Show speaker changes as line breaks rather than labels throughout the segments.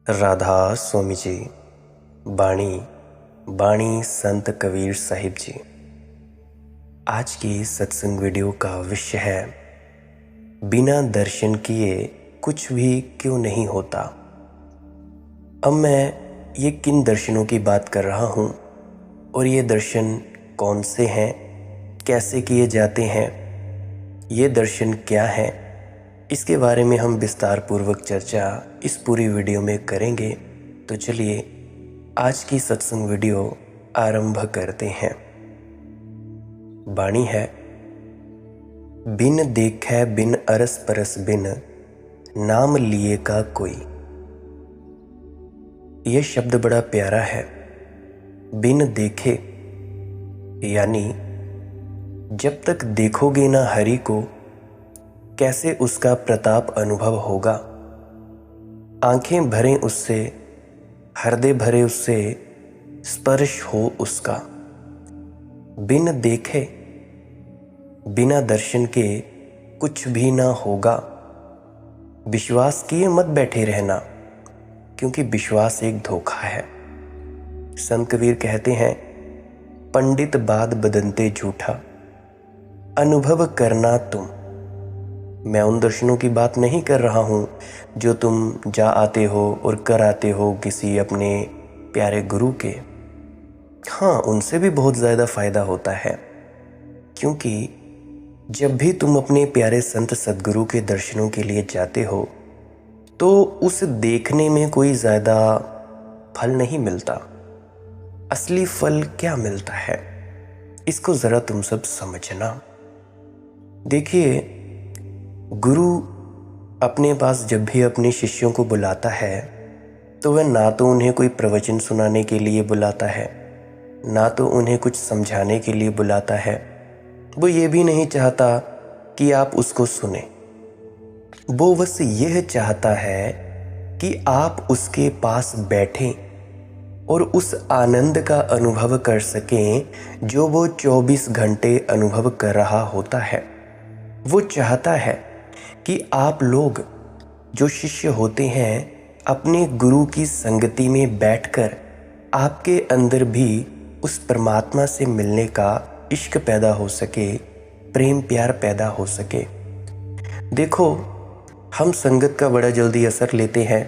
राधा स्वामी जी। बाणी बाणी संत कबीर साहिब जी। आज की सत्संग वीडियो का विषय है बिना दर्शन किए कुछ भी क्यों नहीं होता। अब मैं ये किन दर्शनों की बात कर रहा हूँ और ये दर्शन कौन से हैं, कैसे किए जाते हैं, ये दर्शन क्या है, इसके बारे में हम विस्तार पूर्वक चर्चा इस पूरी वीडियो में करेंगे। तो चलिए आज की सत्संग वीडियो आरंभ करते हैं। बाणी है, बिन देखे बिन अरस परस बिन नाम लिए का कोई। यह शब्द बड़ा प्यारा है। बिन देखे यानी जब तक देखोगे ना हरि को कैसे उसका प्रताप अनुभव होगा। आंखें भरें उससे, हृदय भरे उससे, स्पर्श हो उसका। बिन देखे बिना दर्शन के कुछ भी ना होगा। विश्वास किए मत बैठे रहना, क्योंकि विश्वास एक धोखा है। संत कबीर कहते हैं, पंडित बात बदनते झूठा, अनुभव करना तुम। मैं उन दर्शनों की बात नहीं कर रहा हूँ जो तुम जा आते हो और कर आते हो किसी अपने प्यारे गुरु के। हाँ, उनसे भी बहुत ज़्यादा फ़ायदा होता है, क्योंकि जब भी तुम अपने प्यारे संत सद्गुरु के दर्शनों के लिए जाते हो तो उस देखने में कोई ज़्यादा फल नहीं मिलता। असली फल क्या मिलता है, इसको ज़रा तुम सब समझना। देखिए, गुरु अपने पास जब भी अपने शिष्यों को बुलाता है तो वह ना तो उन्हें कोई प्रवचन सुनाने के लिए बुलाता है, ना तो उन्हें कुछ समझाने के लिए बुलाता है। वो ये भी नहीं चाहता कि आप उसको सुने। वो बस यह चाहता है कि आप उसके पास बैठें और उस आनंद का अनुभव कर सकें जो वो 24 घंटे अनुभव कर रहा होता है। वो चाहता है कि आप लोग जो शिष्य होते हैं अपने गुरु की संगति में बैठकर आपके अंदर भी उस परमात्मा से मिलने का इश्क पैदा हो सके, प्रेम प्यार पैदा हो सके। देखो, हम संगत का बड़ा जल्दी असर लेते हैं।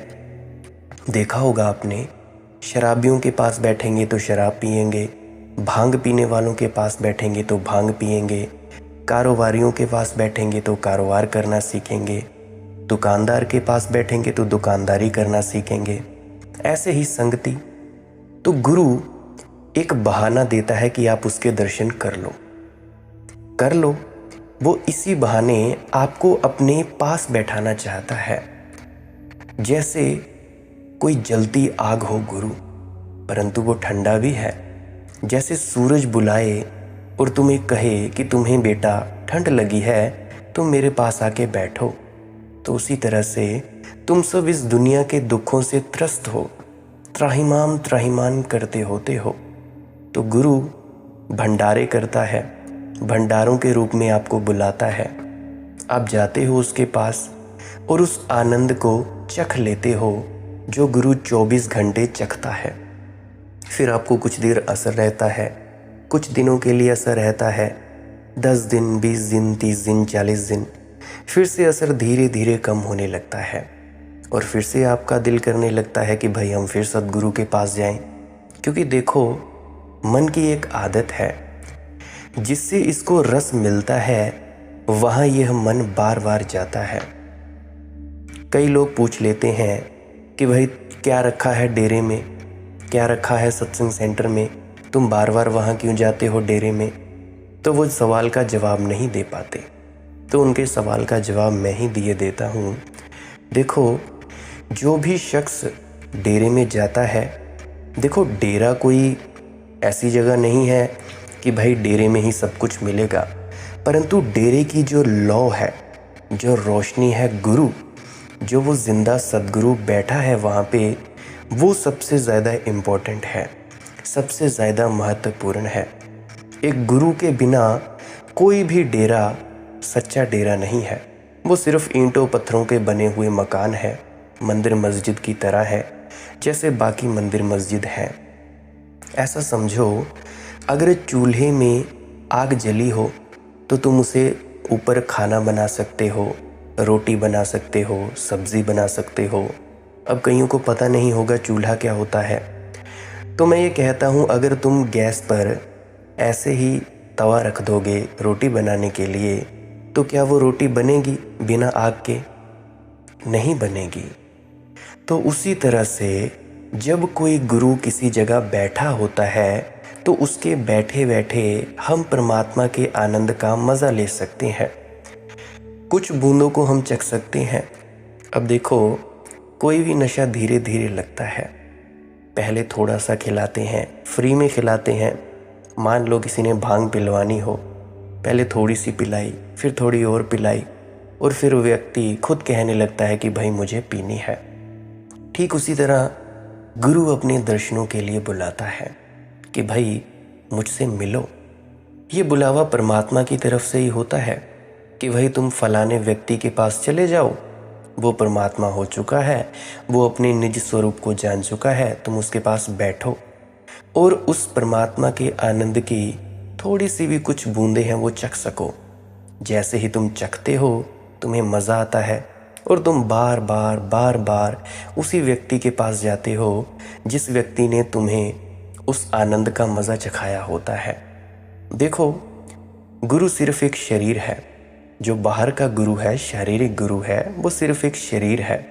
देखा होगा आपने, शराबियों के पास बैठेंगे तो शराब पिएंगे, भांग पीने वालों के पास बैठेंगे तो भांग पिएंगे, कारोबारियों के पास बैठेंगे तो कारोबार करना सीखेंगे, दुकानदार के पास बैठेंगे तो दुकानदारी करना सीखेंगे। ऐसे ही संगति। तो गुरु एक बहाना देता है कि आप उसके दर्शन कर लो। वो इसी बहाने आपको अपने पास बैठाना चाहता है। जैसे कोई जलती आग हो गुरु, परंतु वो ठंडा भी है। जैसे सूरज बुलाए और तुम्हें कहे कि तुम्हें बेटा ठंड लगी है तो मेरे पास आके बैठो, तो उसी तरह से तुम सब इस दुनिया के दुखों से त्रस्त हो, त्राहिमाम त्राहिमान करते होते हो। तो गुरु भंडारे करता है, भंडारों के रूप में आपको बुलाता है। आप जाते हो उसके पास और उस आनंद को चख लेते हो जो गुरु 24 घंटे चखता है। फिर आपको कुछ देर असर रहता है, कुछ दिनों के लिए असर रहता है, 10 दिन, 20 दिन, 30 दिन, 40 दिन। फिर से असर धीरे धीरे कम होने लगता है और फिर से आपका दिल करने लगता है कि भाई हम फिर सद्गुरु के पास जाएं। क्योंकि देखो, मन की एक आदत है, जिससे इसको रस मिलता है वहाँ यह मन बार बार जाता है। कई लोग पूछ लेते हैं कि भाई क्या रखा है डेरे में, क्या रखा है सत्संग सेंटर में, तुम बार बार वहाँ क्यों जाते हो डेरे में। तो वो सवाल का जवाब नहीं दे पाते, तो उनके सवाल का जवाब मैं ही दिए देता हूँ। देखो, जो भी शख्स डेरे में जाता है, देखो डेरा कोई ऐसी जगह नहीं है कि भाई डेरे में ही सब कुछ मिलेगा, परंतु डेरे की जो लौ है, जो रोशनी है गुरु, जो वो जिंदा सद्गुरु बैठा है वहाँ पे, वो सबसे ज़्यादा इम्पोर्टेंट है, सबसे ज़्यादा महत्वपूर्ण है। एक गुरु के बिना कोई भी डेरा सच्चा डेरा नहीं है। वो सिर्फ ईंटों पत्थरों के बने हुए मकान है, मंदिर मस्जिद की तरह है, जैसे बाकी मंदिर मस्जिद हैं। ऐसा समझो, अगर चूल्हे में आग जली हो तो तुम उसे ऊपर खाना बना सकते हो, रोटी बना सकते हो, सब्ज़ी बना सकते हो। अब कईयों को पता नहीं होगा चूल्हा क्या होता है, तो मैं ये कहता हूँ, अगर तुम गैस पर ऐसे ही तवा रख दोगे रोटी बनाने के लिए, तो क्या वो रोटी बनेगी बिना आग के? नहीं बनेगी। तो उसी तरह से जब कोई गुरु किसी जगह बैठा होता है तो उसके बैठे बैठे हम परमात्मा के आनंद का मज़ा ले सकते हैं, कुछ बूंदों को हम चख सकते हैं। अब देखो, कोई भी नशा धीरे धीरे लगता है। पहले थोड़ा सा खिलाते हैं, फ्री में खिलाते हैं। मान लो किसी ने भांग पिलवानी हो, पहले थोड़ी सी पिलाई, फिर थोड़ी और पिलाई, और फिर व्यक्ति खुद कहने लगता है कि भाई मुझे पीनी है। ठीक उसी तरह गुरु अपने दर्शनों के लिए बुलाता है कि भाई मुझसे मिलो। ये बुलावा परमात्मा की तरफ से ही होता है कि भाई तुम फलाने व्यक्ति के पास चले जाओ, वो परमात्मा हो चुका है, वो अपने निज स्वरूप को जान चुका है, तुम उसके पास बैठो और उस परमात्मा के आनंद की थोड़ी सी भी कुछ बूंदें हैं वो चख सको। जैसे ही तुम चखते हो तुम्हें मज़ा आता है और तुम बार बार उसी व्यक्ति के पास जाते हो जिस व्यक्ति ने तुम्हें उस आनंद का मज़ा चखाया होता है। देखो, गुरु सिर्फ एक शरीर है। जो बाहर का गुरु है, शारीरिक गुरु है, वो सिर्फ एक शरीर है,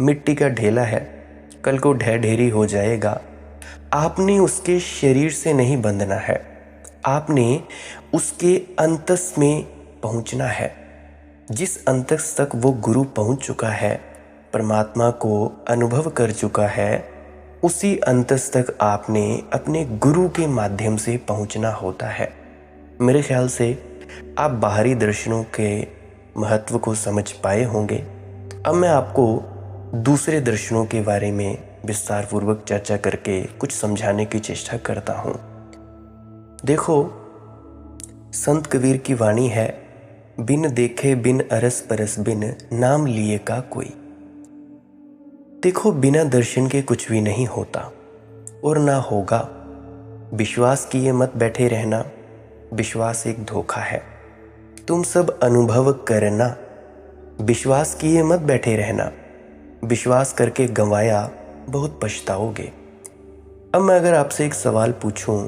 मिट्टी का ढेला है, कल को ढह ढेरी हो जाएगा। आपने उसके शरीर से नहीं बंधना है, आपने उसके अंतस में पहुंचना है। जिस अंतस तक वो गुरु पहुंच चुका है, परमात्मा को अनुभव कर चुका है, उसी अंतस तक आपने अपने गुरु के माध्यम से पहुंचना होता है। मेरे ख्याल से आप बाहरी दर्शनों के महत्व को समझ पाए होंगे। अब मैं आपको दूसरे दर्शनों के बारे में विस्तार पूर्वक चर्चा करके कुछ समझाने की चेष्टा करता हूँ। देखो, संत कबीर की वाणी है, बिन देखे बिन अरस परस बिन नाम लिए का कोई। देखो, बिना दर्शन के कुछ भी नहीं होता और ना होगा। विश्वास किए मत बैठे रहना, विश्वास एक धोखा है। तुम सब अनुभव करना, विश्वास किए मत बैठे रहना। विश्वास करके गंवाया बहुत पछताओगे। अब मैं अगर आपसे एक सवाल पूछूं,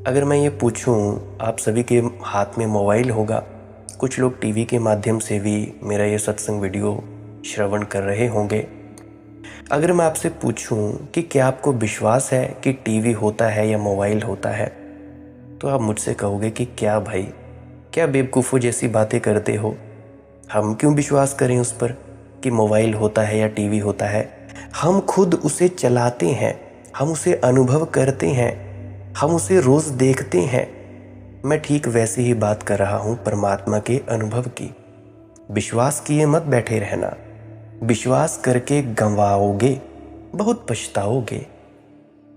अगर मैं ये पूछूं, आप सभी के हाथ में मोबाइल होगा, कुछ लोग टीवी के माध्यम से भी मेरा ये सत्संग वीडियो श्रवण कर रहे होंगे। अगर मैं आपसे पूछूं कि क्या आपको विश्वास है कि टीवी होता है या मोबाइल होता है, तो आप मुझसे कहोगे कि क्या भाई, क्या बेवकूफ़ों जैसी बातें करते हो, हम क्यों विश्वास करें उस पर कि मोबाइल होता है या टीवी होता है। हम खुद उसे चलाते हैं, हम उसे अनुभव करते हैं, हम उसे रोज़ देखते हैं। मैं ठीक वैसे ही बात कर रहा हूँ परमात्मा के अनुभव की। विश्वास किए मत बैठे रहना, विश्वास करके गंवाओगे, बहुत पछताओगे।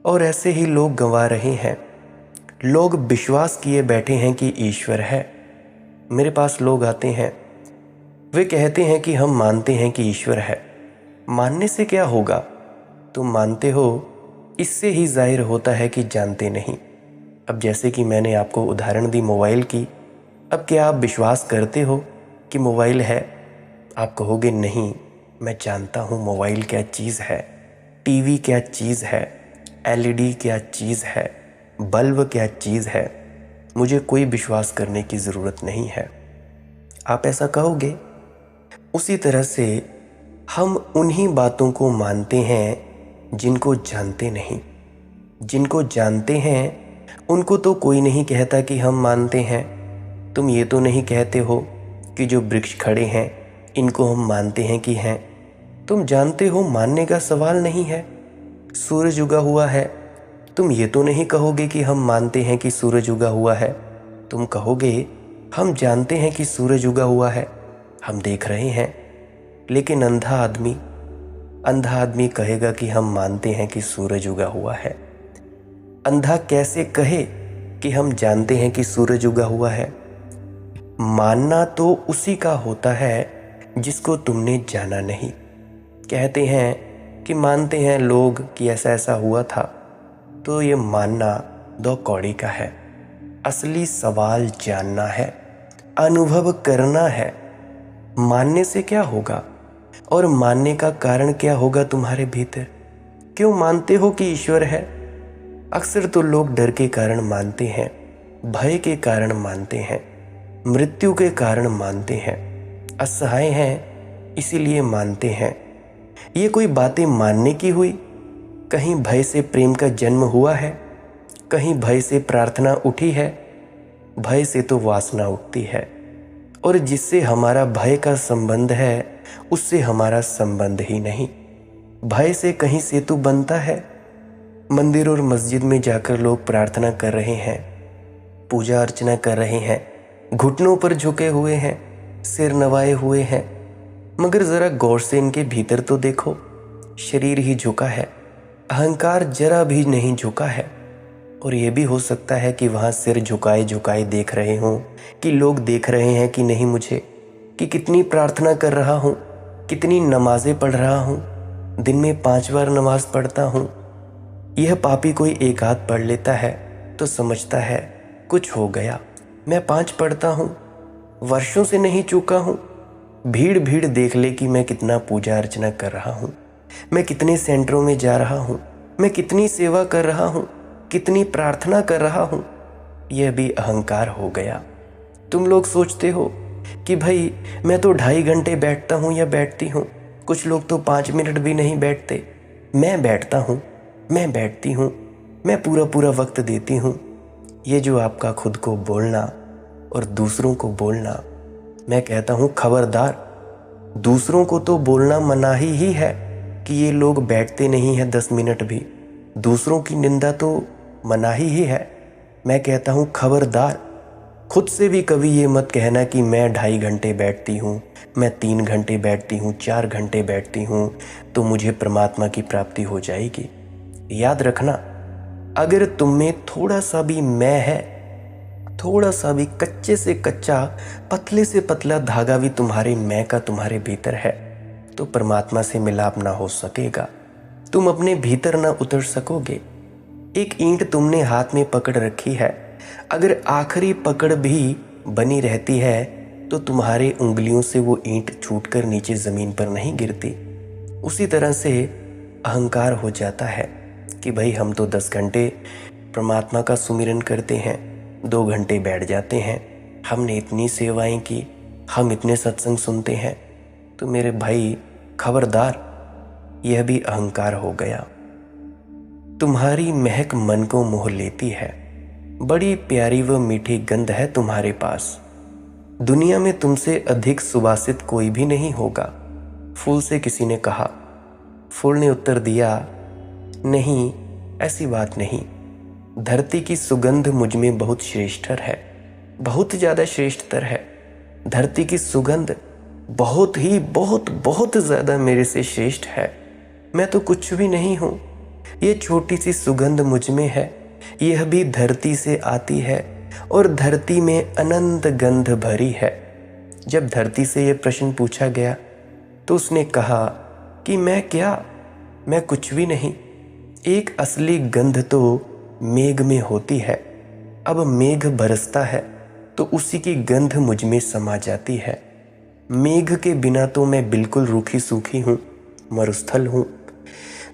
और ऐसे ही लोग गंवा रहे हैं। लोग विश्वास किए बैठे हैं कि ईश्वर है। मेरे पास लोग आते हैं, वे कहते हैं कि हम मानते हैं कि ईश्वर है। मानने से क्या होगा, तुम मानते हो, इससे ही जाहिर होता है कि जानते नहीं। अब जैसे कि मैंने आपको उदाहरण दी मोबाइल की, अब क्या आप विश्वास करते हो कि मोबाइल है? आप कहोगे नहीं, मैं जानता हूँ मोबाइल क्या चीज़ है, टीवी क्या चीज़ है, एलईडी क्या चीज़ है, बल्ब क्या चीज़ है, मुझे कोई विश्वास करने की ज़रूरत नहीं है। आप ऐसा कहोगे। उसी तरह से हम उन्हीं बातों को मानते हैं जिनको जानते नहीं। जिनको जानते हैं उनको तो कोई नहीं कहता कि हम मानते हैं। तुम ये तो नहीं कहते हो कि जो वृक्ष खड़े हैं इनको हम मानते हैं कि हैं। तुम जानते हो, मानने का सवाल नहीं है। सूरज उगा हुआ है, तुम ये तो नहीं कहोगे कि हम मानते हैं कि सूरज उगा हुआ है। तुम कहोगे हम जानते हैं कि सूरज उगा हुआ है, हम देख रहे हैं। लेकिन अंधा आदमी कहेगा कि हम मानते हैं कि सूरज उगा हुआ है। अंधा कैसे कहे कि हम जानते हैं कि सूरज उगा हुआ है? मानना तो उसी का होता है जिसको तुमने जाना नहीं। कहते हैं कि मानते हैं लोग कि ऐसा ऐसा हुआ था, तो ये मानना दो कौड़ी का है। असली सवाल जानना है, अनुभव करना है। मानने से क्या होगा और मानने का कारण क्या होगा तुम्हारे भीतर? क्यों मानते हो कि ईश्वर है? अक्सर तो लोग डर के कारण मानते हैं, भय के कारण मानते हैं, मृत्यु के कारण मानते हैं, असहाय हैं इसीलिए मानते हैं। ये कोई बातें मानने की हुई? कहीं भय से प्रेम का जन्म हुआ है, कहीं भय से प्रार्थना उठी है। भय से तो वासना उठती है, और जिससे हमारा भय का संबंध है उससे हमारा संबंध ही नहीं। भय से कहीं सेतु बनता है? मंदिर और मस्जिद में जाकर लोग प्रार्थना कर रहे हैं, पूजा अर्चना कर रहे हैं, घुटनों पर झुके हुए हैं, सिर नवाए हुए हैं, मगर जरा गौर से इनके भीतर तो देखो। शरीर ही झुका है, अहंकार जरा भी नहीं झुका है। और यह भी हो सकता है कि वहाँ सिर झुकाए झुकाए देख रहे हों, कि लोग देख रहे हैं कि नहीं मुझे, कि कितनी प्रार्थना कर रहा हूँ, कितनी नमाजें पढ़ रहा हूँ, दिन में 5 बार नमाज पढ़ता हूँ। यह पापी कोई एक आध पढ़ लेता है तो समझता है कुछ हो गया। मैं 5 पढ़ता हूँ, वर्षों से नहीं चूका हूँ। भीड़ भीड़ देख ले कि मैं कितना पूजा अर्चना कर रहा हूँ, मैं कितने सेंटरों में जा रहा हूँ, मैं कितनी सेवा कर रहा हूँ, कितनी प्रार्थना कर रहा हूँ। यह भी अहंकार हो गया। तुम लोग सोचते हो कि भाई मैं तो 2.5 घंटे बैठता हूँ या बैठती हूँ, कुछ लोग तो 5 मिनट भी नहीं बैठते। मैं बैठता हूँ, मैं बैठती हूँ, मैं पूरा पूरा वक्त देती हूँ। ये जो आपका खुद को बोलना और दूसरों को बोलना, मैं कहता हूँ खबरदार। दूसरों को तो बोलना मनाही ही है कि ये लोग बैठते नहीं हैं 10 मिनट भी, दूसरों की निंदा तो मनाही ही है। मैं कहता हूँ खबरदार। खुद से भी कभी ये मत कहना कि मैं 2.5 घंटे बैठती हूँ, मैं 3 घंटे बैठती हूँ, 4 घंटे बैठती हूँ तो मुझे परमात्मा की प्राप्ति हो जाएगी। याद रखना, अगर तुम में थोड़ा सा भी मैं है, थोड़ा सा भी कच्चे से कच्चा, पतले से पतला धागा भी तुम्हारे मैं का तुम्हारे भीतर है, तो परमात्मा से मिलाप ना हो सकेगा, तुम अपने भीतर ना उतर सकोगे। एक ईंट तुमने हाथ में पकड़ रखी है, अगर आखिरी पकड़ भी बनी रहती है तो तुम्हारे उंगलियों से वो ईंट छूटकर नीचे ज़मीन पर नहीं गिरती। उसी तरह से अहंकार हो जाता है कि भाई हम तो 10 घंटे परमात्मा का सुमिरन करते हैं, 2 घंटे बैठ जाते हैं, हमने इतनी सेवाएं की, हम इतने सत्संग सुनते हैं। तो मेरे भाई खबरदार, यह भी अहंकार हो गया। तुम्हारी महक मन को मोह लेती है, बड़ी प्यारी व मीठी गंध है तुम्हारे पास। दुनिया में तुमसे अधिक सुवासित कोई भी नहीं होगा। फूल से किसी ने कहा। फूल ने उत्तर दिया, नहीं, ऐसी बात नहीं। धरती की सुगंध मुझ में बहुत श्रेष्ठतर है, बहुत ज़्यादा श्रेष्ठतर है। धरती की सुगंध बहुत ही बहुत बहुत ज़्यादा मेरे से श्रेष्ठ है। मैं तो कुछ भी नहीं हूँ, ये छोटी सी सुगंध मुझ में है, यह भी धरती से आती है और धरती में अनंत गंध भरी है। जब धरती से यह प्रश्न पूछा गया तो उसने कहा कि मैं क्या, मैं कुछ भी नहीं। एक असली गंध तो मेघ में होती है। अब मेघ बरसता है तो उसी की गंध मुझ में समा जाती है। मेघ के बिना तो मैं बिल्कुल रूखी सूखी हूँ, मरुस्थल हूँ।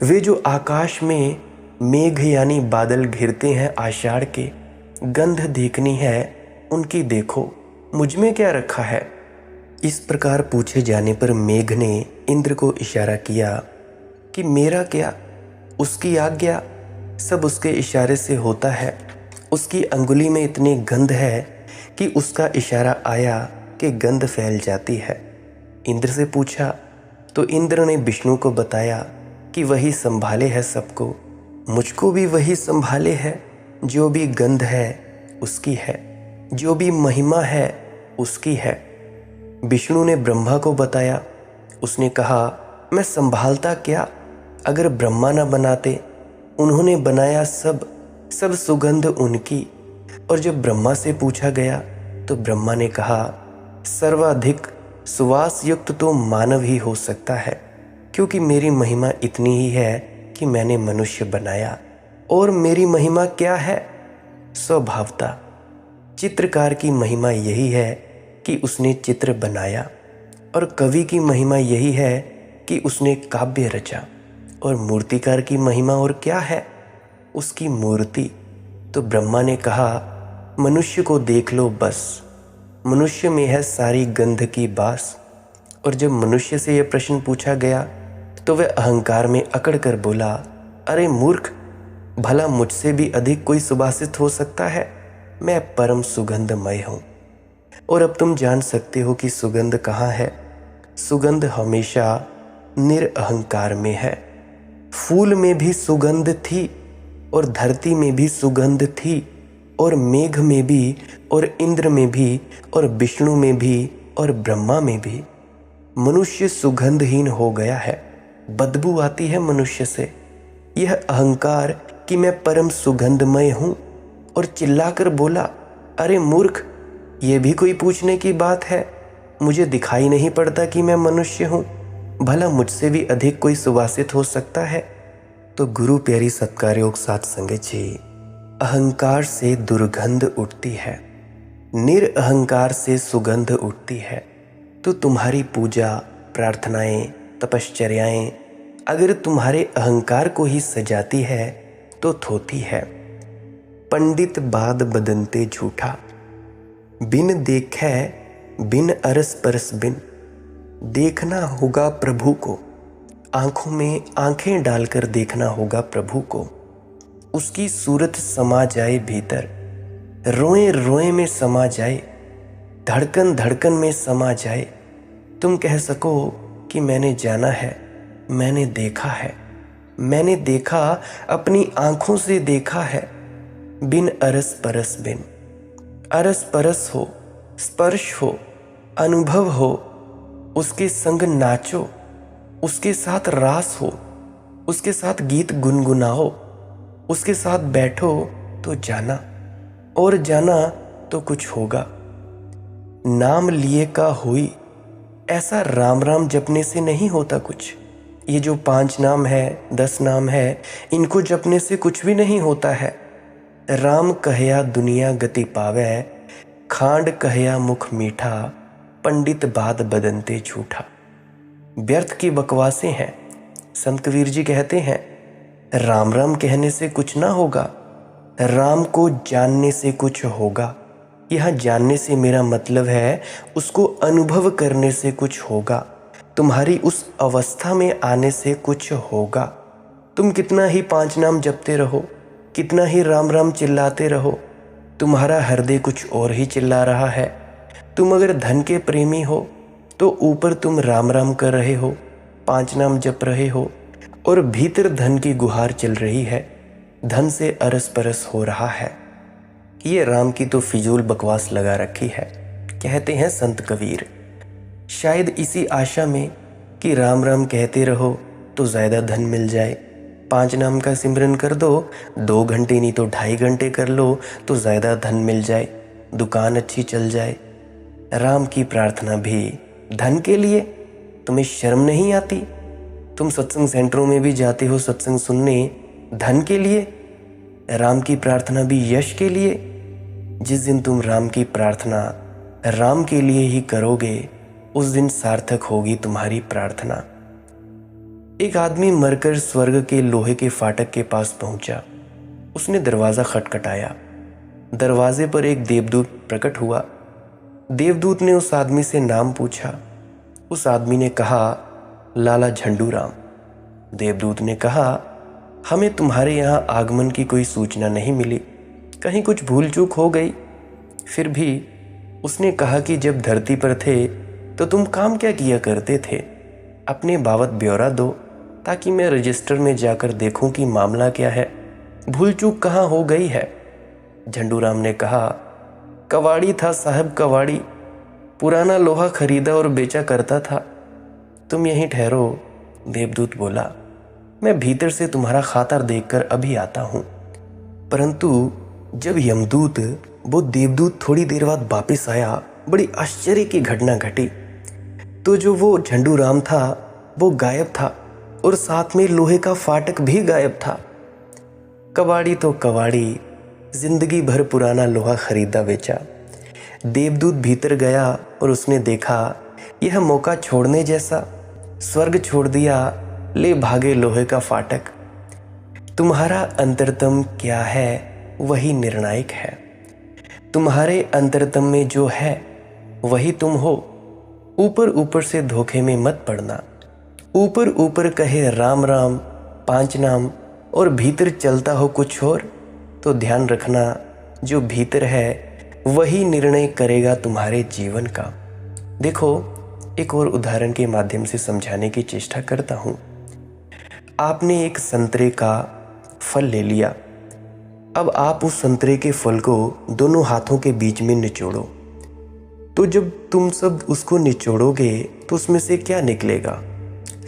वे जो आकाश में मेघ यानी बादल घिरते हैं आषाढ़ के, गंध देखनी है उनकी देखो, मुझ में क्या रखा है। इस प्रकार पूछे जाने पर मेघ ने इंद्र को इशारा किया कि मेरा क्या, उसकी आज्ञा, सब उसके इशारे से होता है। उसकी अंगुली में इतनी गंध है कि उसका इशारा आया कि गंध फैल जाती है। इंद्र से पूछा तो इंद्र ने विष्णु को बताया कि वही संभाले है सबको, मुझको भी वही संभाले है। जो भी गंध है उसकी है, जो भी महिमा है उसकी है। विष्णु ने ब्रह्मा को बताया। उसने कहा, मैं संभालता क्या, अगर ब्रह्मा न बनाते, उन्होंने बनाया सब सुगंध उनकी। और जब ब्रह्मा से पूछा गया तो ब्रह्मा ने कहा, सर्वाधिक सुवास युक्त तो मानव ही हो सकता है। क्योंकि मेरी महिमा इतनी ही है कि मैंने मनुष्य बनाया। और मेरी महिमा क्या है? स्वभावता। चित्रकार की महिमा यही है कि उसने चित्र बनाया, और कवि की महिमा यही है कि उसने काव्य रचा। और मूर्तिकार की महिमा और क्या है? उसकी मूर्ति। तो ब्रह्मा ने कहा, मनुष्य को देख लो बस, मनुष्य में है सारी गंध की बास। और जब मनुष्य से यह प्रश्न पूछा गया तो वह अहंकार में अकड़ कर बोला, अरे मूर्ख, भला मुझसे भी अधिक कोई सुभाषित हो सकता है? मैं परम सुगंधमय हूँ। और अब तुम जान सकते हो कि सुगंध कहाँ है। सुगंध हमेशा निरअहंकार में है। फूल में भी सुगंध थी, और धरती में भी सुगंध थी, और मेघ में भी, और इंद्र में भी, और विष्णु में भी, और ब्रह्मा में भी। मनुष्य सुगंधहीन हो गया है, बदबू आती है मनुष्य से। यह अहंकार कि मैं परम सुगंधमय हूँ, और चिल्लाकर बोला, अरे मूर्ख, ये भी कोई पूछने की बात है? मुझे दिखाई नहीं पड़ता कि मैं मनुष्य हूँ? भला मुझसे भी अधिक कोई सुवासित हो सकता है? तो गुरु प्यारी सत्कारयोग साथ संगत जी, अहंकार से दुर्गंध उठती है, निरअहंकार से सुगंध उठती है। तो तुम्हारी पूजा, प्रार्थनाएं, तपश्चर्याएं अगर तुम्हारे अहंकार को ही सजाती है तो थोती है। पंडित बाद बदनते झूठा, बिन देखे बिन अरस परस बिन। देखना होगा प्रभु को, आंखों में आंखें डालकर देखना होगा प्रभु को। उसकी सूरत समा जाए भीतर, रोए रोए में समा जाए, धड़कन धड़कन में समा जाए। तुम कह सको कि मैंने जाना है, मैंने देखा है, मैंने देखा, अपनी आंखों से देखा है। बिन अरस परस बिन। अरस परस हो, स्पर्श हो, अनुभव हो, उसके संग नाचो, उसके साथ रास हो, उसके साथ गीत गुनगुनाओ, उसके साथ बैठो तो जाना, और जाना तो कुछ होगा। नाम लिए का हुई, ऐसा राम राम जपने से नहीं होता कुछ। ये जो 5 नाम है, 10 नाम है, इनको जपने से कुछ भी नहीं होता है। राम कहया दुनिया गति पावे, खांड कहया मुख मीठा, पंडित बाद बदनते झूठा। व्यर्थ की बकवासें हैं। संत कबीर जी कहते हैं, राम राम कहने से कुछ ना होगा, राम को जानने से कुछ होगा। यह जानने से मेरा मतलब है उसको अनुभव करने से कुछ होगा। तुम्हारी उस अवस्था में आने से कुछ होगा। तुम कितना ही 5 नाम जपते रहो, कितना ही राम राम चिल्लाते रहो, तुम्हारा हृदय कुछ और ही चिल्ला रहा है। तुम अगर धन के प्रेमी हो तो ऊपर तुम राम राम कर रहे हो, 5 नाम जप रहे हो, और भीतर धन की गुहार चल रही है, धन से अरस परस हो रहा है। ये राम की तो फिजूल बकवास लगा रखी है, कहते हैं संत कबीर। शायद इसी आशा में कि राम राम कहते रहो तो ज़्यादा धन मिल जाए। 5 नाम का सिमरन कर दो, 2 घंटे नहीं तो 2.5 घंटे कर लो तो ज़्यादा धन मिल जाए, दुकान अच्छी चल जाए। राम की प्रार्थना भी धन के लिए? तुम्हें शर्म नहीं आती? तुम सत्संग सेंटरों में भी जाते हो सत्संग सुनने, धन के लिए? राम की प्रार्थना भी यश के लिए? जिस दिन तुम राम की प्रार्थना राम के लिए ही करोगे, उस दिन सार्थक होगी तुम्हारी प्रार्थना। एक आदमी मरकर स्वर्ग के लोहे के फाटक के पास पहुंचा। उसने दरवाज़ा खटखटाया। दरवाजे पर एक देवदूत प्रकट हुआ। देवदूत ने उस आदमी से नाम पूछा। उस आदमी ने कहा, लाला झंडूराम। देवदूत ने कहा, हमें तुम्हारे यहाँ आगमन की कोई सूचना नहीं मिली, कहीं कुछ भूल चूक हो गई? फिर भी उसने कहा कि जब धरती पर थे तो तुम काम क्या किया करते थे? अपने बाबत ब्यौरा दो ताकि मैं रजिस्टर में जाकर देखूं कि मामला क्या है, भूल चूक कहाँ हो गई है। झंडूराम ने कहा, कवाड़ी था साहब, कवाड़ी, पुराना लोहा खरीदा और बेचा करता था। तुम यहीं ठहरो। देवदूत बोला, मैं भीतर से तुम्हारा खातर देखकर अभी आता हूँ। परंतु जब यमदूत वो देवदूत थोड़ी देर बाद वापस आया, बड़ी आश्चर्य की घटना घटी। तो जो वो झंडूराम था वो गायब था। और साथ में लोहे का फाटक भी गायब था। कबाड़ी तो कबाड़ी, जिंदगी भर पुराना लोहा खरीदा बेचा। देवदूत भीतर गया और उसने देखा यह मौका छोड़ने जैसा। स्वर्ग छोड़ दिया, ले भागे लोहे का फाटक। तुम्हारा अंतरतम क्या है वही निर्णायक है। तुम्हारे अंतरतम में जो है वही तुम हो। ऊपर ऊपर से धोखे में मत पड़ना। ऊपर ऊपर कहे राम राम 5 नाम और भीतर चलता हो कुछ और, तो ध्यान रखना जो भीतर है वही निर्णय करेगा तुम्हारे जीवन का। देखो, एक और उदाहरण के माध्यम से समझाने की चेष्टा करता हूँ। आपने एक संतरे का फल ले लिया। अब आप उस संतरे के फल को दोनों हाथों के बीच में निचोड़ो। तो जब तुम सब उसको निचोड़ोगे तो उसमें से क्या निकलेगा?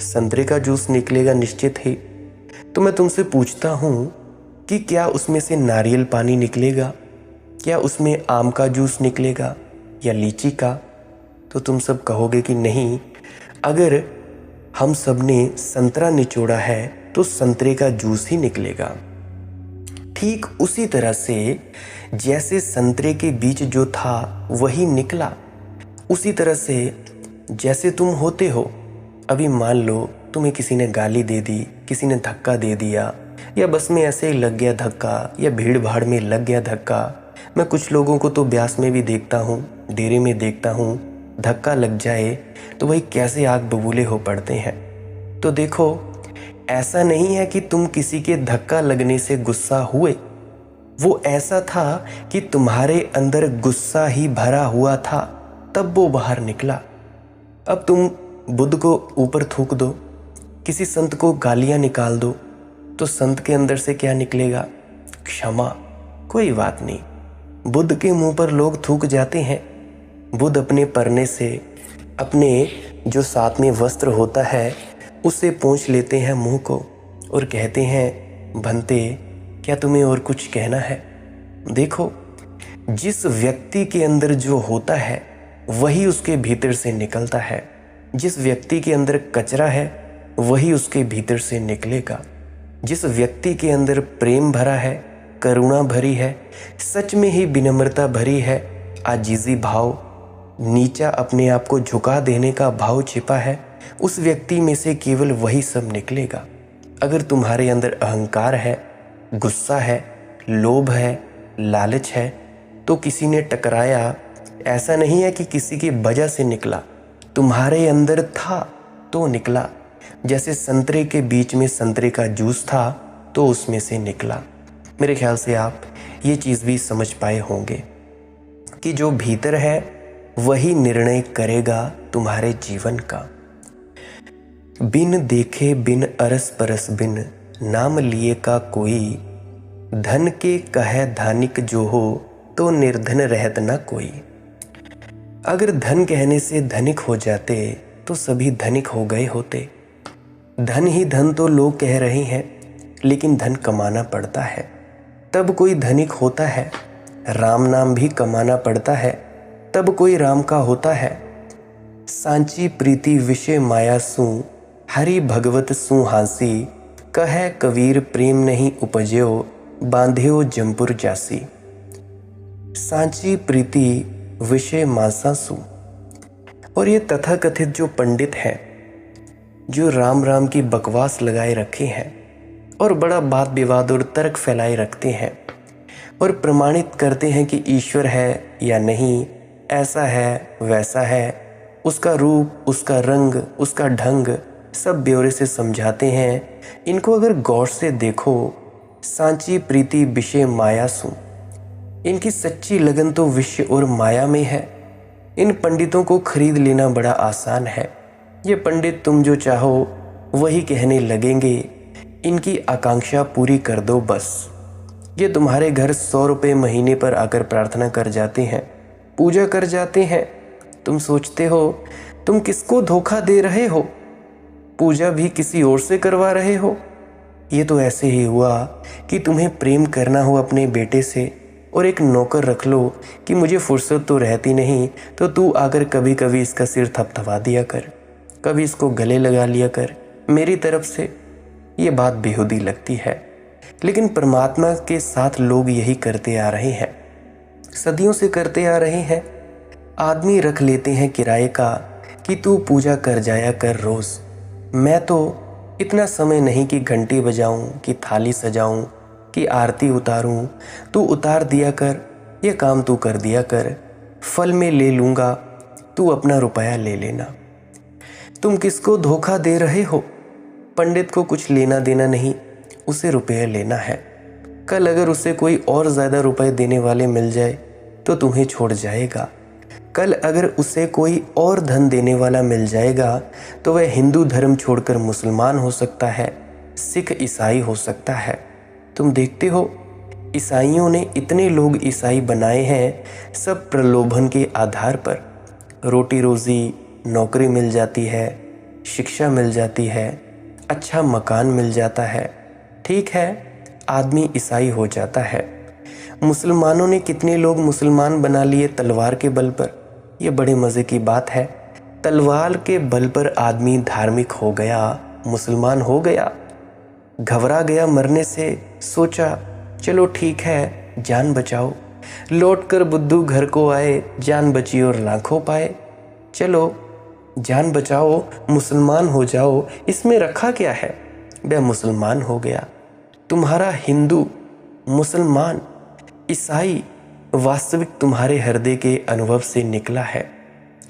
संतरे का जूस निकलेगा निश्चित ही। तो मैं तुमसे पूछता हूँ कि क्या उसमें से नारियल पानी निकलेगा? क्या उसमें आम का जूस निकलेगा या लीची का? तो तुम सब कहोगे कि नहीं, अगर हम सब ने संतरा निचोड़ा है तो संतरे का जूस ही निकलेगा। ठीक उसी तरह से जैसे संतरे के बीच जो था वही निकला, उसी तरह से जैसे तुम होते हो। अभी मान लो तुम्हें किसी ने गाली दे दी, किसी ने धक्का दे दिया, या बस में ऐसे ही लग गया धक्का, या भीड़ भाड़ में लग गया धक्का। मैं कुछ लोगों को तो ब्यास में भी देखता हूँ, डेरे में देखता हूँ, धक्का लग जाए तो वही कैसे आग बबूले हो पड़ते हैं। तो देखो, ऐसा नहीं है कि तुम किसी के धक्का लगने से गुस्सा हुए। वो ऐसा था कि तुम्हारे अंदर गुस्सा ही भरा हुआ था, तब वो बाहर निकला। अब तुम बुद्ध को ऊपर थूक दो, किसी संत को गालियां निकाल दो, तो संत के अंदर से क्या निकलेगा? क्षमा। कोई बात नहीं, बुद्ध के मुंह पर लोग थूक जाते हैं। बुद्ध अपने परने से अपने जो साथ में वस्त्र होता है उससे पोंछ लेते हैं मुंह को और कहते हैं, भंते क्या तुम्हें और कुछ कहना है? देखो, जिस व्यक्ति के अंदर जो होता है वही उसके भीतर से निकलता है। जिस व्यक्ति के अंदर कचरा है वही उसके भीतर से निकलेगा। जिस व्यक्ति के अंदर प्रेम भरा है, करुणा भरी है, सच में ही विनम्रता भरी है, आजीजी भाव, नीचा अपने आप को झुका देने का भाव छिपा है, उस व्यक्ति में से केवल वही सब निकलेगा। अगर तुम्हारे अंदर अहंकार है, गुस्सा है, लोभ है, लालच है, तो किसी ने टकराया, ऐसा नहीं है कि किसी की वजह से निकला, तुम्हारे अंदर था तो निकला। जैसे संतरे के बीच में संतरे का जूस था तो उसमें से निकला। मेरे ख्याल से आप ये चीज़ भी समझ पाए होंगे कि जो भीतर है वही निर्णय करेगा तुम्हारे जीवन का। बिन देखे बिन अरस परस बिन नाम लिए का कोई, धन के कहे धानिक जो हो तो निर्धन रहत न कोई। अगर धन कहने से धनिक हो जाते तो सभी धनिक हो गए होते। धन ही धन तो लोग कह रहे हैं, लेकिन धन कमाना पड़ता है तब कोई धनिक होता है। राम नाम भी कमाना पड़ता है तब कोई राम का होता है। सांची प्रीति विषय माया सू, हरि भगवत सू हांसी, कहे कबीर प्रेम नहीं उपज्यो, बांध्यो जमपुर जासी। सांची प्रीति विषय मासा सू। और ये तथाकथित जो पंडित हैं, जो राम राम की बकवास लगाए रखे हैं और बड़ा वाद विवाद और तर्क फैलाए रखते हैं और प्रमाणित करते हैं कि ईश्वर है या नहीं, ऐसा है वैसा है, उसका रूप, उसका रंग, उसका ढंग सब ब्यौरे से समझाते हैं। इनको अगर गौर से देखो, सांची प्रीति विषय माया सू, इनकी सच्ची लगन तो विषय और माया में है। इन पंडितों को खरीद लेना बड़ा आसान है। ये पंडित तुम जो चाहो वही कहने लगेंगे। इनकी आकांक्षा पूरी कर दो बस। ये तुम्हारे घर 100 रुपये महीने पर आकर प्रार्थना कर जाते हैं, पूजा कर जाते हैं। तुम सोचते हो तुम किसको धोखा दे रहे हो, पूजा भी किसी और से करवा रहे हो। ये तो ऐसे ही हुआ कि तुम्हें प्रेम करना हो अपने बेटे से और एक नौकर रख लो कि मुझे फुर्सत तो रहती नहीं, तो तू आकर कभी कभी इसका सिर थपथपा दिया कर, कभी इसको गले लगा लिया कर, मेरी तरफ से ये बात बेहूदी लगती है, लेकिन परमात्मा के साथ लोग यही करते आ रहे हैं, सदियों से करते आ रहे हैं। आदमी रख लेते हैं किराए का कि तू पूजा कर जाया कर रोज़। मैं तो इतना समय नहीं कि घंटी बजाऊं, कि थाली सजाऊं, कि आरती उतारूं। तू उतार दिया कर, ये काम तू कर दिया कर, फल में ले लूँगा, तू अपना रुपया ले लेना। तुम किसको धोखा दे रहे हो? पंडित को कुछ लेना देना नहीं, उसे रुपया लेना है। कल अगर उसे कोई और ज़्यादा रुपए देने वाले मिल जाए तो तुम्हें छोड़ जाएगा। कल अगर उसे कोई और धन देने वाला मिल जाएगा तो वह हिंदू धर्म छोड़कर मुसलमान हो सकता है, सिख ईसाई हो सकता है। तुम देखते हो ईसाइयों ने इतने लोग ईसाई बनाए हैं, सब प्रलोभन के आधार पर। रोटी रोज़ी, नौकरी मिल जाती है, शिक्षा मिल जाती है, अच्छा मकान मिल जाता है, ठीक है, आदमी ईसाई हो जाता है। मुसलमानों ने कितने लोग मुसलमान बना लिए तलवार के बल पर। यह बड़े मज़े की बात है। तलवार के बल पर आदमी धार्मिक हो गया, मुसलमान हो गया, घबरा गया मरने से, सोचा चलो ठीक है जान बचाओ। लौट कर बुद्धू घर को आए, जान बची और लाखों पाए। चलो जान बचाओ, मुसलमान हो जाओ, इसमें रखा क्या है? वह मुसलमान हो गया। तुम्हारा हिंदू, मुसलमान, ईसाई वास्तविक तुम्हारे हृदय के अनुभव से निकला है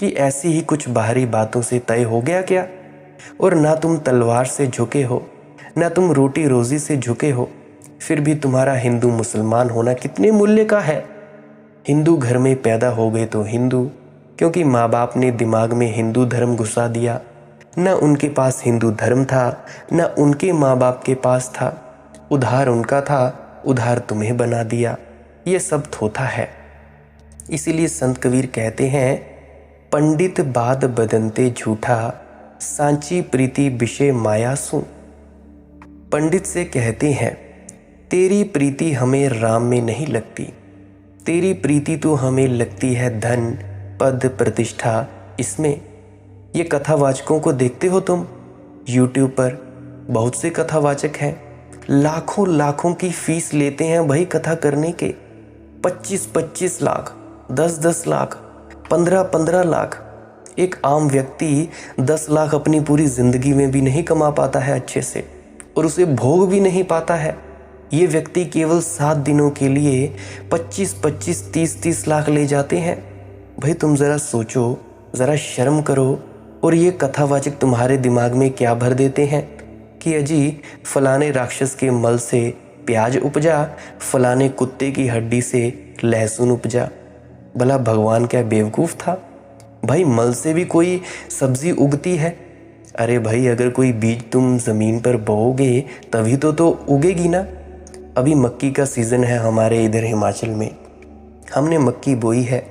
कि ऐसी ही कुछ बाहरी बातों से तय हो गया क्या? और ना तुम तलवार से झुके हो, ना तुम रोटी रोज़ी से झुके हो, फिर भी तुम्हारा हिंदू मुसलमान होना कितने मूल्य का है। हिंदू घर में पैदा हो गए तो हिंदू, क्योंकि माँ बाप ने दिमाग में हिंदू धर्म घुसा दिया। न उनके पास हिंदू धर्म था, न उनके माँ बाप के पास था। उधार उनका था, उधार तुम्हें बना दिया। ये सब थोथा है। इसीलिए संत कबीर कहते हैं, पंडित बाद बदनते झूठा, सांची प्रीति विषय माया सु। पंडित से कहते हैं, तेरी प्रीति हमें राम में नहीं लगती, तेरी प्रीति तो हमें लगती है धन, पद, प्रतिष्ठा, इसमें। ये कथावाचकों को देखते हो तुम YouTube पर, बहुत से कथावाचक हैं, लाखों लाखों की फीस लेते हैं भाई कथा करने के। 25-25 लाख, 10-10 लाख, 15-15 लाख। एक आम व्यक्ति 10 लाख अपनी पूरी जिंदगी में भी नहीं कमा पाता है अच्छे से, और उसे भोग भी नहीं पाता है। ये व्यक्ति केवल 7 दिनों के लिए 25-25, 30-30 लाख ले जाते हैं। भाई तुम ज़रा सोचो, ज़रा शर्म करो। और ये कथावाचक तुम्हारे दिमाग में क्या भर देते हैं कि अजी फलाने राक्षस के मल से प्याज उपजा, फलाने कुत्ते की हड्डी से लहसुन उपजा। भला भगवान क्या बेवकूफ़ था? भाई मल से भी कोई सब्ज़ी उगती है? अरे भाई अगर कोई बीज तुम ज़मीन पर बोओगे तभी तो उगेगी ना। अभी मक्की का सीज़न है हमारे इधर हिमाचल में, हमने मक्की बोई है।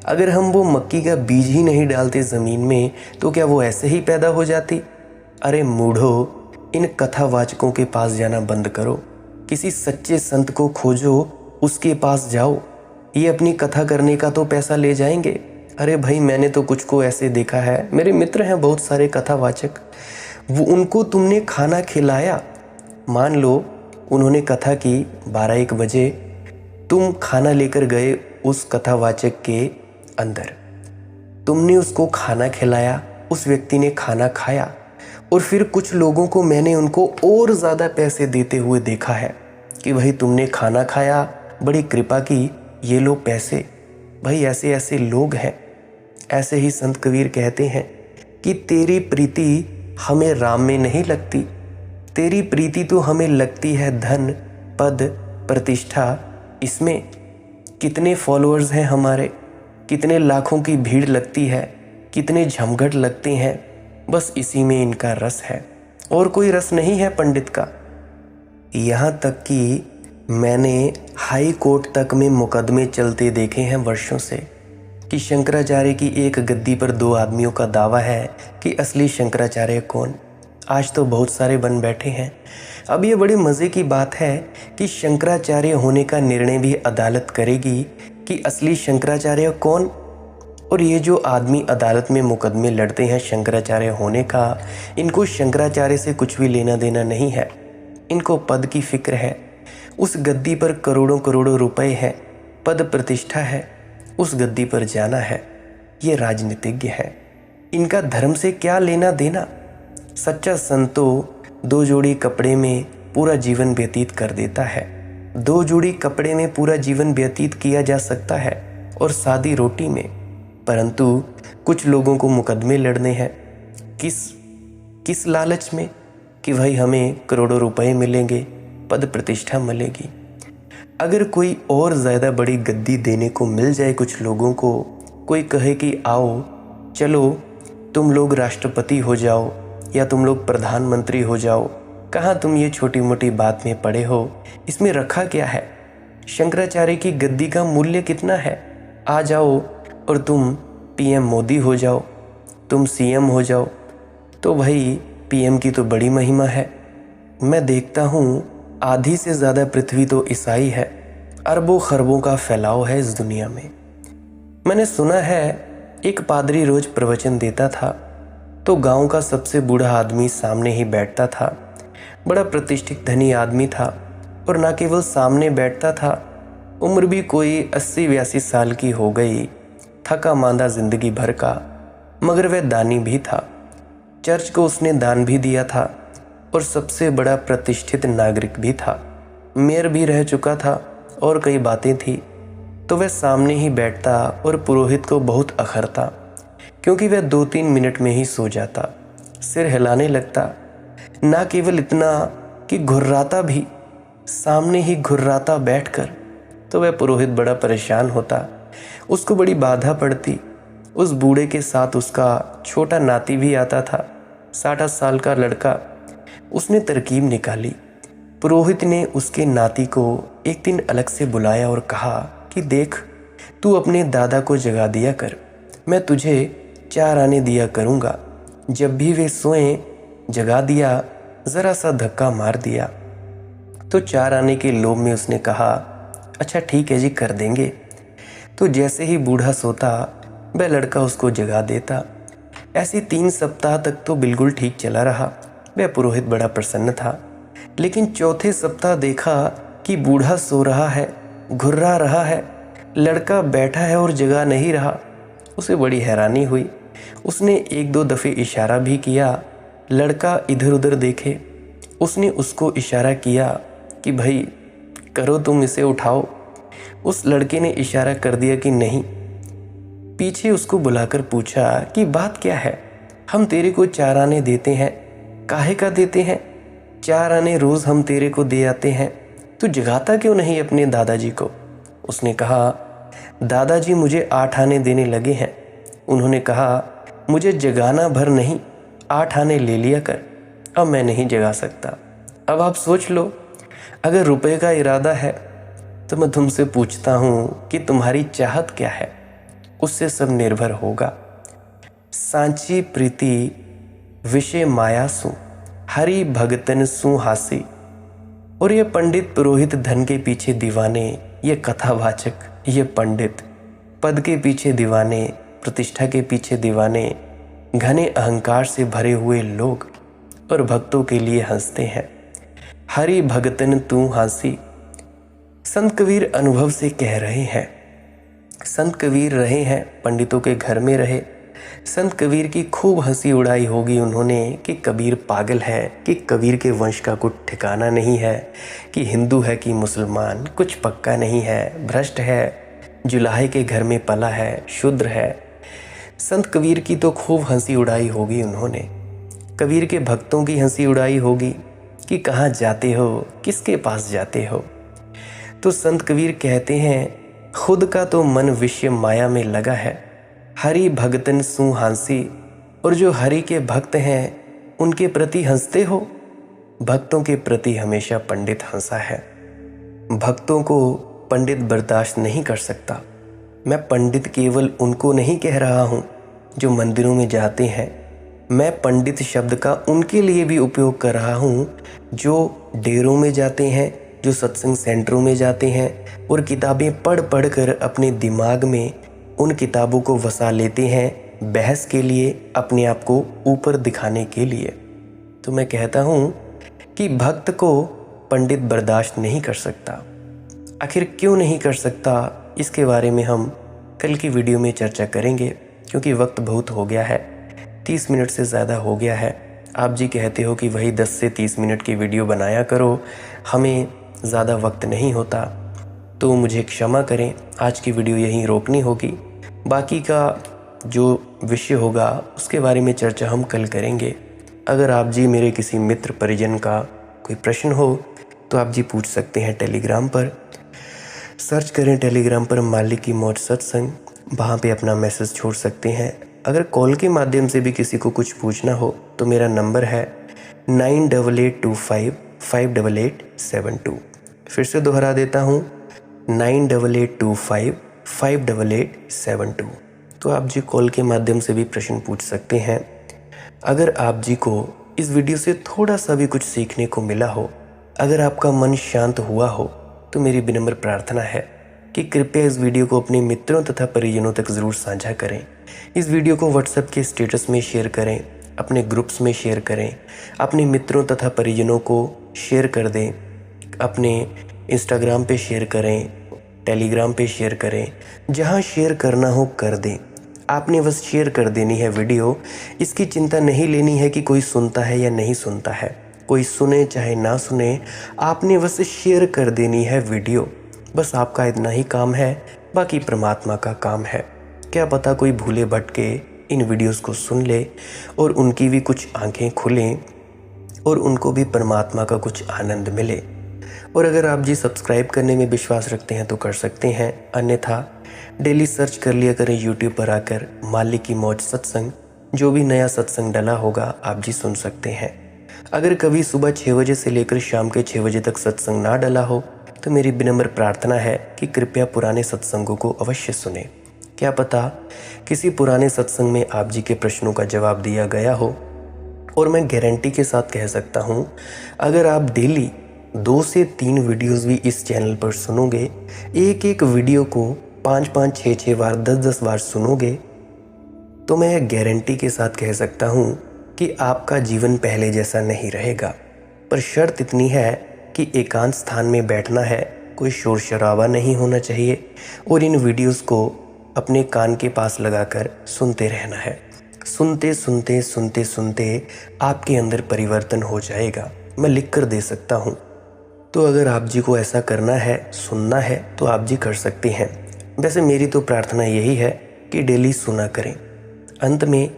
अगर हम वो मक्की का बीज ही नहीं डालते ज़मीन में तो क्या वो ऐसे ही पैदा हो जाती? अरे मूढ़ो, इन कथावाचकों के पास जाना बंद करो, किसी सच्चे संत को खोजो, उसके पास जाओ। ये अपनी कथा करने का तो पैसा ले जाएंगे। अरे भाई मैंने तो कुछ को ऐसे देखा है, मेरे मित्र हैं बहुत सारे कथावाचक, वो उनको तुमने खाना खिलाया, मान लो उन्होंने कथा की 12-1 बजे, तुम खाना लेकर गए उस कथावाचक के अंदर, तुमने उसको खाना खिलाया, उस व्यक्ति ने खाना खाया, और फिर कुछ लोगों को मैंने उनको और ज़्यादा पैसे देते हुए देखा है कि भाई तुमने खाना खाया, बड़ी कृपा की, ये लो पैसे। भाई ऐसे ऐसे लोग हैं। ऐसे ही संत कबीर कहते हैं कि तेरी प्रीति हमें राम में नहीं लगती, तेरी प्रीति तो हमें लगती है धन, पद, प्रतिष्ठा, इसमें। कितने फॉलोअर्स हैं हमारे, कितने लाखों की भीड़ लगती है, कितने झमघट लगते हैं, बस इसी में इनका रस है, और कोई रस नहीं है पंडित का। यहाँ तक कि मैंने हाई कोर्ट तक में मुकदमे चलते देखे हैं वर्षों से कि शंकराचार्य की एक गद्दी पर 2 आदमियों का दावा है कि असली शंकराचार्य कौन। आज तो बहुत सारे बन बैठे हैं। अब ये बड़ी मज़े की बात है कि शंकराचार्य होने का निर्णय भी अदालत करेगी कि असली शंकराचार्य कौन। और ये जो आदमी अदालत में मुकदमे लड़ते हैं शंकराचार्य होने का, इनको शंकराचार्य से कुछ भी लेना देना नहीं है। इनको पद की फिक्र है। उस गद्दी पर करोड़ों करोड़ों रुपए है, पद प्रतिष्ठा है, उस गद्दी पर जाना है। ये राजनीतिज्ञ है। इनका धर्म से क्या लेना देना। सच्चा संत तो 2 जोड़ी कपड़े में पूरा जीवन व्यतीत कर देता है। 2 जोड़ी कपड़े में पूरा जीवन व्यतीत किया जा सकता है और सादी रोटी में, परंतु कुछ लोगों को मुकदमे लड़ने हैं। किस लालच में कि भाई हमें करोड़ों रुपए मिलेंगे, पद प्रतिष्ठा मिलेगी। अगर कोई और ज़्यादा बड़ी गद्दी देने को मिल जाए कुछ लोगों को, कोई कहे कि आओ चलो तुम लोग राष्ट्रपति हो जाओ या तुम लोग प्रधानमंत्री हो जाओ, कहाँ तुम ये छोटी मोटी बात में पड़े हो, इसमें रखा क्या है। शंकराचार्य की गद्दी का मूल्य कितना है। आ जाओ और तुम पीएम मोदी हो जाओ, तुम सीएम हो जाओ, तो भाई पीएम की तो बड़ी महिमा है। मैं देखता हूँ आधी से ज़्यादा पृथ्वी तो ईसाई है, अरबों खरबों का फैलाव है इस दुनिया में। मैंने सुना है एक पादरी रोज प्रवचन देता था तो गांव का सबसे बूढ़ा आदमी सामने ही बैठता था। बड़ा प्रतिष्ठित धनी आदमी था और न केवल सामने बैठता था, उम्र भी कोई 80-82 साल की हो गई, थका मांदा जिंदगी भर का, मगर वह दानी भी था। चर्च को उसने दान भी दिया था और सबसे बड़ा प्रतिष्ठित नागरिक भी था। मेयर भी रह चुका था और कई बातें थी। तो वह सामने ही बैठता और पुरोहित को बहुत अखरता, क्योंकि वह 2-3 मिनट में ही सो जाता, सिर हिलाने लगता। ना केवल इतना कि घुर्राता भी, सामने ही घुर्राता बैठकर। तो वह पुरोहित बड़ा परेशान होता, उसको बड़ी बाधा पड़ती। उस बूढ़े के साथ उसका छोटा नाती भी आता था, 60 साल का लड़का। उसने तरकीब निकाली। पुरोहित ने उसके नाती को एक दिन अलग से बुलाया और कहा कि देख, तू अपने दादा को जगा दिया कर, मैं तुझे 4 आने दिया करूँगा। जब भी वे सोएं जगा दिया, ज़रा सा धक्का मार दिया। तो 4 आने के लोभ में उसने कहा, अच्छा ठीक है जी, कर देंगे। तो जैसे ही बूढ़ा सोता वह लड़का उसको जगा देता। ऐसे 3 सप्ताह तक तो बिल्कुल ठीक चला रहा। वह पुरोहित बड़ा प्रसन्न था। लेकिन चौथे सप्ताह देखा कि बूढ़ा सो रहा है, घुर्रा रहा है, लड़का बैठा है और जगा नहीं रहा। उसे बड़ी हैरानी हुई। उसने 1-2 दफ़े इशारा भी किया, लड़का इधर उधर देखे। उसने उसको इशारा किया कि भाई करो, तुम इसे उठाओ। उस लड़के ने इशारा कर दिया कि नहीं। पीछे उसको बुलाकर पूछा कि बात क्या है, हम तेरे को 4 आने देते हैं, काहे का देते हैं? 4 आने रोज़ हम तेरे को दे आते हैं, तू जगाता क्यों नहीं अपने दादाजी को? उसने कहा, दादाजी मुझे 8 आने देने लगे हैं। उन्होंने कहा, मुझे जगाना भर नहीं, 8 आने ले लिया कर, अब मैं नहीं जगा सकता। अब आप सोच लो, अगर रुपए का इरादा है तो मैं तुमसे पूछता हूँ कि तुम्हारी चाहत क्या है, उससे सब निर्भर होगा। सांची प्रीति विषय माया सु, हरि भगतन सु हासी। और ये पंडित पुरोहित धन के पीछे दीवाने, ये कथावाचक, ये पंडित पद के पीछे दीवाने, प्रतिष्ठा के पीछे दीवाने, घने अहंकार से भरे हुए लोग और भक्तों के लिए हंसते हैं। हरि भगतन तू हासी। संत कबीर अनुभव से कह रहे हैं। संत कबीर रहे हैं, पंडितों के घर में रहे। संत कबीर की खूब हंसी उड़ाई होगी उन्होंने कि कबीर पागल है, कि कबीर के वंश का कुछ ठिकाना नहीं है, कि हिंदू है कि मुसलमान, कुछ पक्का नहीं है, भ्रष्ट है, जुलाहे के घर में पला है, शूद्र है। संत कबीर की तो खूब हंसी उड़ाई होगी उन्होंने। कबीर के भक्तों की हंसी उड़ाई होगी कि कहाँ जाते हो, किसके पास जाते हो। तो संत कबीर कहते हैं, खुद का तो मन विषय माया में लगा है, हरि भगतन सु हांसी। और जो हरि के भक्त हैं उनके प्रति हंसते हो। भक्तों के प्रति हमेशा पंडित हंसा है। भक्तों को पंडित बर्दाश्त नहीं कर सकता। मैं पंडित केवल उनको नहीं कह रहा हूँ जो मंदिरों में जाते हैं, मैं पंडित शब्द का उनके लिए भी उपयोग कर रहा हूँ जो डेरों में जाते हैं, जो सत्संग सेंटरों में जाते हैं और किताबें पढ़ पढ़ कर अपने दिमाग में उन किताबों को वसा लेते हैं बहस के लिए, अपने आप को ऊपर दिखाने के लिए। तो मैं कहता हूँ कि भक्त को पंडित बर्दाश्त नहीं कर सकता। आखिर क्यों नहीं कर सकता, इसके बारे में हम कल की वीडियो में चर्चा करेंगे, क्योंकि वक्त बहुत हो गया है, 30 मिनट से ज़्यादा हो गया है। आप जी कहते हो कि वही 10 से 30 मिनट की वीडियो बनाया करो, हमें ज़्यादा वक्त नहीं होता, तो मुझे क्षमा करें, आज की वीडियो यहीं रोकनी होगी। बाकी का जो विषय होगा उसके बारे में चर्चा हम कल करेंगे। अगर आप जी मेरे किसी मित्र परिजन का कोई प्रश्न हो तो आप जी पूछ सकते हैं। टेलीग्राम पर सर्च करें, टेलीग्राम पर मालिक की मौज सत्संग, वहाँ पे अपना मैसेज छोड़ सकते हैं। अगर कॉल के माध्यम से भी किसी को कुछ पूछना हो तो मेरा नंबर है 9882558872। फिर से दोहरा देता हूँ, 9882558872। तो आप जी कॉल के माध्यम से भी प्रश्न पूछ सकते हैं। अगर आप जी को इस वीडियो से थोड़ा सा भी कुछ सीखने को मिला हो, अगर आपका मन शांत हुआ हो, तो मेरी विनम्र प्रार्थना है कि कृपया इस वीडियो को अपने मित्रों तथा परिजनों तक ज़रूर साझा करें। इस वीडियो को व्हाट्सएप के स्टेटस में शेयर करें, अपने ग्रुप्स में शेयर करें, अपने मित्रों तथा परिजनों को शेयर कर दें, अपने इंस्टाग्राम पे शेयर करें, टेलीग्राम पे शेयर करें, जहाँ शेयर करना हो कर दें। आपने बस शेयर कर देनी है वीडियो। इसकी चिंता नहीं लेनी है कि कोई सुनता है या नहीं सुनता है, कोई सुने चाहे ना सुने, आपने बस शेयर कर देनी है वीडियो। बस आपका इतना ही काम है, बाकी परमात्मा का काम है। क्या पता कोई भूले भटके इन वीडियोस को सुन ले और उनकी भी कुछ आंखें खुलें और उनको भी परमात्मा का कुछ आनंद मिले। और अगर आप जी सब्सक्राइब करने में विश्वास रखते हैं तो कर सकते हैं, अन्यथा डेली सर्च कर लिया करें यूट्यूब पर आकर मालिक की मौज सत्संग। जो भी नया सत्संग डला होगा आप जी सुन सकते हैं। अगर कभी सुबह 6 बजे से लेकर शाम के 6 बजे तक सत्संग ना डला हो तो मेरी विनम्र प्रार्थना है कि कृपया पुराने सत्संगों को अवश्य सुने। क्या पता किसी पुराने सत्संग में आप जी के प्रश्नों का जवाब दिया गया हो। और मैं गारंटी के साथ कह सकता हूँ, अगर आप डेली 2 से 3 वीडियोस भी इस चैनल पर सुनोगे, एक एक वीडियो को 5-5, 6-6 बार, 10-10 बार सुनोगे, तो मैं गारंटी के साथ कह सकता हूँ कि आपका जीवन पहले जैसा नहीं रहेगा। पर शर्त इतनी है कि एकांत स्थान में बैठना है, कोई शोर शराबा नहीं होना चाहिए और इन वीडियोस को अपने कान के पास लगाकर सुनते रहना है। सुनते सुनते सुनते सुनते आपके अंदर परिवर्तन हो जाएगा, मैं लिख कर दे सकता हूँ। तो अगर आप जी को ऐसा करना है, सुनना है, तो आप जी कर सकते हैं। वैसे मेरी तो प्रार्थना यही है कि डेली सुना करें। अंत में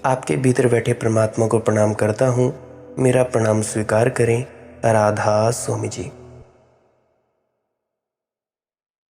आपके भीतर बैठे परमात्मा को प्रणाम करता हूँ, मेरा प्रणाम स्वीकार करें। राधा स्वामी जी।